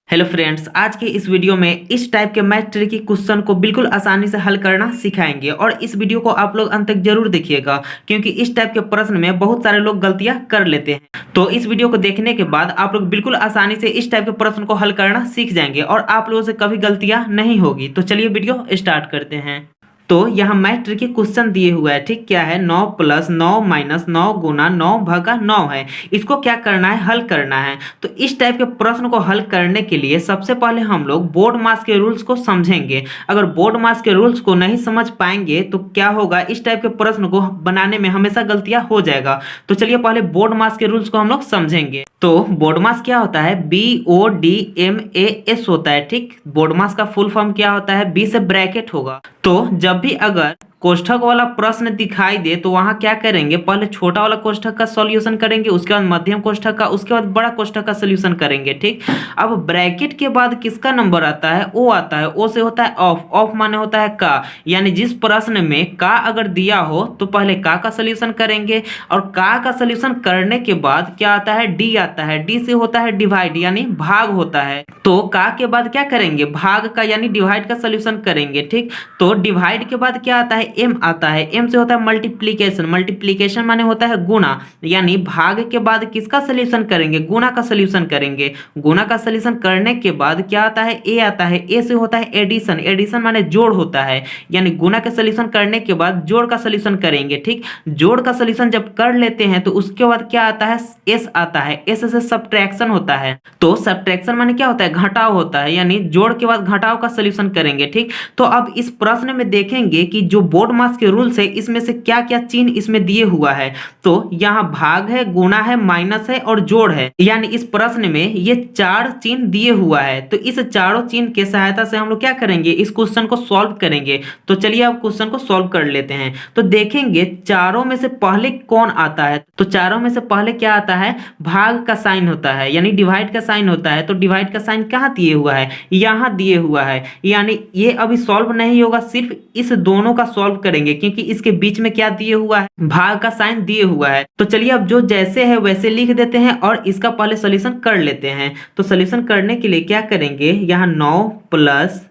Hello friends, आज के इस वीडियो में इस टाइप के मैथ ट्रिकी क्वेश्चन को बिल्कुल आसानी से हल करना सिखाएंगे और इस वीडियो को आप लोग अंत तक जरूर देखिएगा क्योंकि इस टाइप के प्रश्न में बहुत सारे लोग गलतियां कर लेते हैं। तो इस वीडियो को देखने के बाद आप लोग बिल्कुल आसानी से इस टाइप के प्रश्न को हल करना सीख जाएंगे और आप लोगों से कभी गलतियां नहीं होगी। तो चलिए वीडियो स्टार्ट करते हैं। तो यहाँ मैथ ट्रिकी क्वेश्चन दिए हुआ है, ठीक। क्या है? 9 + 9 - 9 गुना 9 भागा 9 है। इसको क्या करना है? हल करना है। तो इस टाइप के प्रश्न को हल करने के लिए सबसे पहले हम लोग बोर्ड मास के रूल्स को समझेंगे। अगर बोर्ड मास के रूल्स को नहीं समझ पाएंगे तो क्या होगा, इस टाइप के प्रश्न को बनाने में हमेशा गलतियां हो जाएगा। तो चलिए पहले बोर्ड मास के रूल्स को हम लोग समझेंगे। तो बोर्ड मास क्या होता है? BODMAS होता है, ठीक। बोर्ड मास का फुल फॉर्म क्या होता है? B से ब्रैकेट होगा। तो जब भी अगर कोष्ठक वाला प्रश्न दिखाई दे तो वहां क्या करेंगे? पहले छोटा वाला कोष्ठक का सॉल्यूशन करेंगे, उसके बाद मध्यम कोष्ठक का, उसके बाद बड़ा कोष्ठक का सॉल्यूशन करेंगे, ठीक। अब ब्रैकेट के बाद किसका नंबर आता है? ओ आता है। ओ से होता है ऑफ। ऑफ माने होता है का, यानी जिस प्रश्न में का अगर दिया हो तो पहले का सॉल्यूशन करेंगे और का सॉल्यूशन करने के बाद क्या आता है? डी आता है। डी से होता है डिवाइड, यानी भाग होता है। तो का के बाद क्या करेंगे? भाग का यानी डिवाइड का सॉल्यूशन करेंगे, ठीक। तो डिवाइड के बाद क्या आता है? एम आता है। एम से होता है मल्टीप्लीकेशन। मल्टीप्लीकेशन माने होता है गुना, यानी भाग के बाद किसका सॉल्यूशन करेंगे? गुना का सॉल्यूशन करेंगे। गुना का सॉल्यूशन करने के बाद क्या आता है? ए आता है। ए से होता है एडिशन। एडिशन माने जोड़ होता है, यानी गुना के सॉल्यूशन करने के बाद जोड़ का सॉल्यूशन करेंगे, ठीक। जोड़ का सॉल्यूशन जब कर लेते हैं तो उसके बाद क्या आता है? एस आता है। एस से सब्ट्रैक्शन होता है। तो सब्ट्रैक्शन माने क्या होता है? घटाव होता है, यानी जोड़ के बाद घटाव का सॉल्यूशन करेंगे, ठीक। तो अब इस प्रश्न में देखेंगे कि जो बोर्ड मास के रूल्स है इसमें से क्या क्या चिन्ह इसमें दिए हुआ है। तो यहाँ भाग है, गुना है, माइनस है और जोड़ है, यानी इस प्रश्न में ये 4 चिन्ह दिए हुआ है। तो इस चारों चिन्ह के सहायता से हम लोग क्या करेंगे? इस क्वेश्चन को सॉल्व करेंगे। तो चलिए अब क्वेश्चन को सॉल्व कर लेते हैं। तो देखेंगे चारों में से पहले कौन आता है। तो चारों में से पहले क्या आता है? भाग का साइन होता है, यानी डिवाइड का साइन होता है। तो डिवाइड का साइन कहाँ दिए हुआ है? यहाँ दिए हुआ है, यानी ये अभी सॉल्व नहीं होगा, सिर्फ इस दोनों का सॉल्व करेंगे क्योंकि इसके बीच में क्या दिए हुआ है? भाग का साइन दिए हुआ है। तो चलिए अब जो जैसे है वैसे लिख देते हैं और इसका पहले सॉल्यूशन कर लेते हैं। तो सॉल्यूशन करने के लिए क्या करेंगे? यहाँ 9 +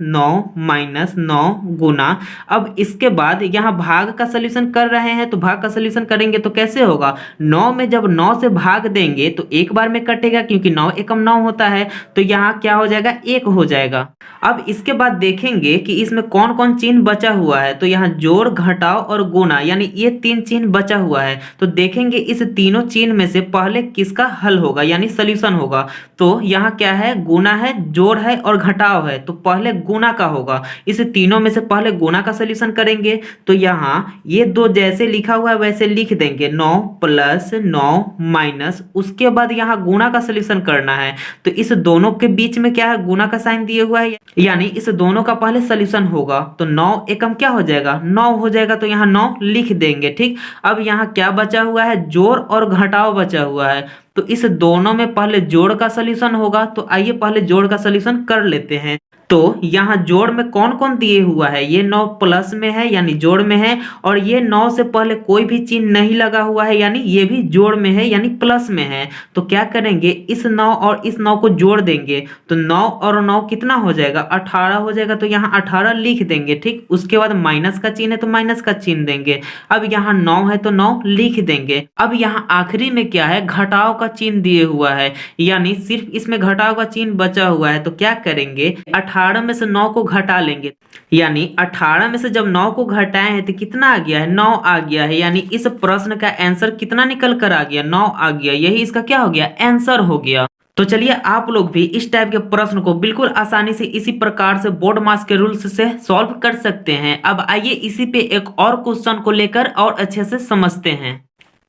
9 - 9 गुना, अब इसके बाद यहाँ भाग का सॉल्यूशन कर रहे हैं तो भाग का सॉल्यूशन करेंगे तो कैसे होगा? 9 में जब 9 से भाग देंगे तो एक बार में कटेगा क्योंकि 9 एकम 9 होता है। तो यहाँ क्या हो जाएगा? 1 हो जाएगा। अब इसके बाद देखेंगे कि इसमें कौन कौन चिन्ह बचा हुआ है। तो यहाँ जोड़, घटाव और गुना, यानी ये 3 चिन्ह बचा हुआ है। तो देखेंगे इस तीनों चिन्ह में से पहले किसका हल होगा, यानी सॉल्यूशन होगा। तो यहाँ क्या है? गुना है, जोड़ है और घटाव है। तो पहले गुना का होगा। इस तीनों में से पहले गुना का सॉल्यूशन करेंगे। तो यहाँ ये दो जैसे लिखा हुआ है वैसे लिख देंगे, 9 + 9 माइनस, उसके बाद यहाँ गुना का सॉल्यूशन करना है। तो इस दोनों के बीच में क्या है? गुना का साइन दिए हुआ है, यानी इस दोनों का पहले सॉल्यूशन होगा। तो 9 एकम क्या हो जाएगा? 9 हो जाएगा। तो यहाँ 9 लिख देंगे, ठीक। अब यहाँ क्या बचा हुआ है? जोड़ और घटाव बचा हुआ है। तो इस दोनों में पहले जोड़ का सॉल्यूशन होगा। तो आइए पहले जोड़ का सॉल्यूशन कर लेते हैं। तो यहाँ जोड़ में कौन कौन दिए हुआ है? ये 9 प्लस में है, यानी जोड़ में है, और ये 9 से पहले कोई भी चिन्ह नहीं लगा हुआ है, यानी ये भी जोड़ में है, यानी प्लस में है। तो क्या करेंगे? इस 9 और इस 9 को जोड़ देंगे। तो 9 और 9 कितना हो जाएगा? 18 हो जाएगा। तो यहाँ 18 लिख देंगे, ठीक। उसके बाद माइनस का चिन्ह है तो माइनस का चिन्ह देंगे। अब यहाँ 9 है तो 9 लिख देंगे। अब यहाँ आखिरी में क्या है? घटाव का चिन्ह दिए हुआ है, यानी सिर्फ इसमें घटाव का चिन्ह बचा हुआ है। तो क्या करेंगे? 18 में से 9 को घटा लेंगे, यानी 18 में से जब 9 को घटाए हैं तो कितना आ गया है? 9 आ गया है। यानी इस प्रश्न का आंसर कितना निकल कर आ गया? 9 आ गया। यही इसका क्या हो गया? आंसर हो गया। तो चलिए आप लोग भी इस टाइप के प्रश्न को बिल्कुल आसानी से इसी प्रकार से बोर्ड मास के रूल्स से सॉल्व कर सकते हैं। अब आइए इसी पे एक और क्वेश्चन को लेकर और अच्छे से समझते हैं।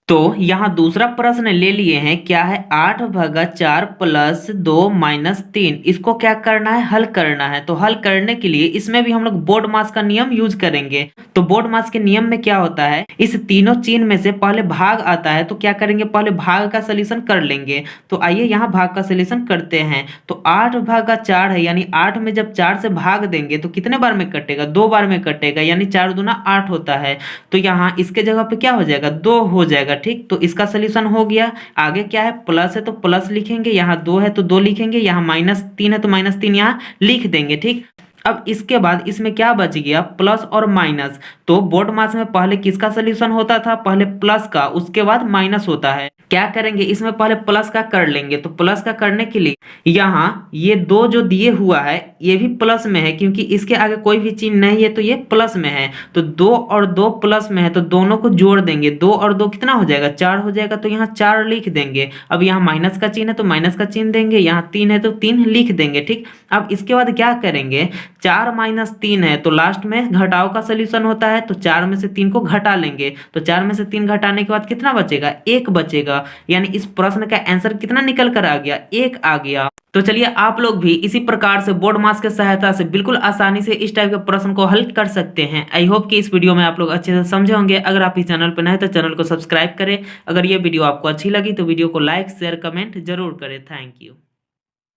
तो यहाँ दूसरा प्रश्न ले लिए हैं। क्या है? 8/4 + 2 - 3, इसको क्या करना है? हल करना है। तो हल करने के लिए इसमें भी हम लोग बोर्ड मास का नियम यूज करेंगे। तो बोर्ड मास के नियम में क्या होता है? इस तीनों चिन्ह में से पहले भाग आता है। तो क्या करेंगे? पहले भाग का सॉल्यूशन कर लेंगे। तो आइए यहाँ भाग का सॉल्यूशन करते हैं। तो 8/4 है, यानी 8 में जब 4 से भाग देंगे तो कितने बार में कटेगा? 2 बार में कटेगा, यानी 4 दूना 8 होता है। तो यहाँ इसके जगह पे क्या हो जाएगा? 2 हो जाएगा, ठीक। तो इसका सोल्यूशन हो गया। आगे क्या है, प्लस है तो प्लस लिखेंगे, यहाँ 2 है तो 2 लिखेंगे, यहाँ -3 है तो -3 यहाँ लिख देंगे, ठीक। अब इसके बाद इसमें क्या बच गया, प्लस और माइनस। तो बोर्ड मास में पहले किसका सोल्यूशन होता था, पहले प्लस का, उसके बाद माइनस होता है। क्या करेंगे, इसमें पहले प्लस का कर लेंगे। तो प्लस का करने के लिए यहाँ ये 2 जो दिए हुआ है ये भी प्लस में है, क्योंकि इसके आगे कोई भी चिन्ह नहीं है तो ये प्लस में है। तो 2 और 2 प्लस में है तो दोनों को जोड़ देंगे। 2 और 2 कितना हो जाएगा, 4 हो जाएगा। तो यहाँ 4 लिख देंगे। अब यहाँ माइनस का चिन्ह है तो माइनस का चिन्ह देंगे, यहाँ 3 है तो 3 लिख देंगे, ठीक। अब इसके बाद क्या करेंगे, 4 - 3 है तो लास्ट में घटाव का सोल्यूशन होता है। तो 4 में से 3 को घटा लेंगे। तो 4 में से 3 घटाने के बाद कितना बचेगा, 1 बचेगा। यानी इस प्रश्न का आंसर कितना निकल कर आ गया, 1 आ गया। तो चलिए आप लोग भी इसी प्रकार से बोर्ड मास की सहायता से बिल्कुल आसानी से इस टाइप के प्रश्न को हल कर सकते हैं। आई होप कि इस वीडियो में आप लोग अच्छे से समझे होंगे। अगर आप इस चैनल पर नए तो चैनल को सब्सक्राइब करें। अगर ये वीडियो आपको अच्छी लगी तो वीडियो को लाइक शेयर कमेंट जरूर करें। Thank you.